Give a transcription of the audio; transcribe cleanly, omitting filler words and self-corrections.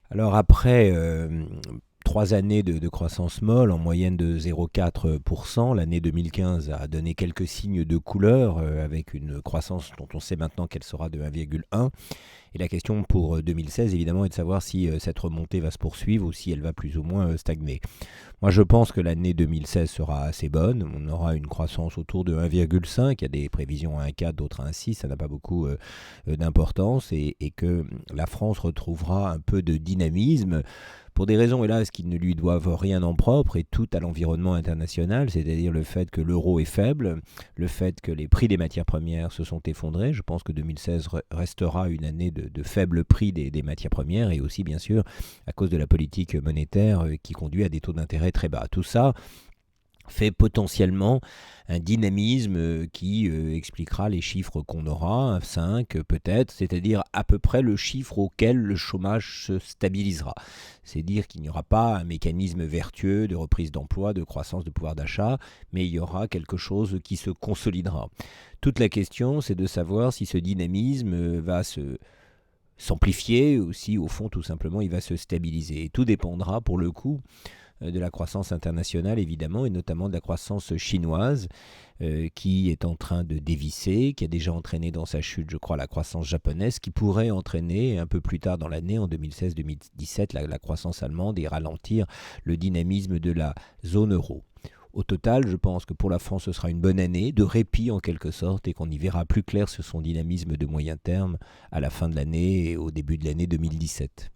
Alors après 3 années de croissance molle, en moyenne de 0,4%, l'année 2015 a donné quelques signes de couleur avec une croissance dont on sait maintenant qu'elle sera de 1,1. Et la question pour 2016, évidemment, est de savoir si cette remontée va se poursuivre ou si elle va plus ou moins stagner. Moi, je pense que l'année 2016 sera assez bonne. On aura une croissance autour de 1,5. Il y a des prévisions à 1,4, d'autres à 1,6. Ça n'a pas beaucoup d'importance. Et que la France retrouvera un peu de dynamisme pour des raisons, hélas, qui ne lui doivent rien en propre et tout à l'environnement international, c'est-à-dire le fait que l'euro est faible, le fait que les prix des matières premières se sont effondrés. Je pense que 2016 restera une année de faible prix des matières premières et aussi, bien sûr, à cause de la politique monétaire qui conduit à des taux d'intérêt très bas. Tout ça fait potentiellement un dynamisme qui expliquera les chiffres qu'on aura, 5 peut-être, c'est-à-dire à peu près le chiffre auquel le chômage se stabilisera. C'est dire qu'il n'y aura pas un mécanisme vertueux de reprise d'emploi, de croissance de pouvoir d'achat, mais il y aura quelque chose qui se consolidera. Toute la question, c'est de savoir si ce dynamisme va s'amplifier ou si, au fond, tout simplement, il va se stabiliser. Et tout dépendra, pour le coup, de la croissance internationale évidemment et notamment de la croissance chinoise qui est en train de dévisser, qui a déjà entraîné dans sa chute je crois la croissance japonaise, qui pourrait entraîner un peu plus tard dans l'année en 2016-2017 la croissance allemande et ralentir le dynamisme de la zone euro. Au total, je pense que pour la France, ce sera une bonne année, de répit en quelque sorte, et qu'on y verra plus clair sur son dynamisme de moyen terme à la fin de l'année et au début de l'année 2017.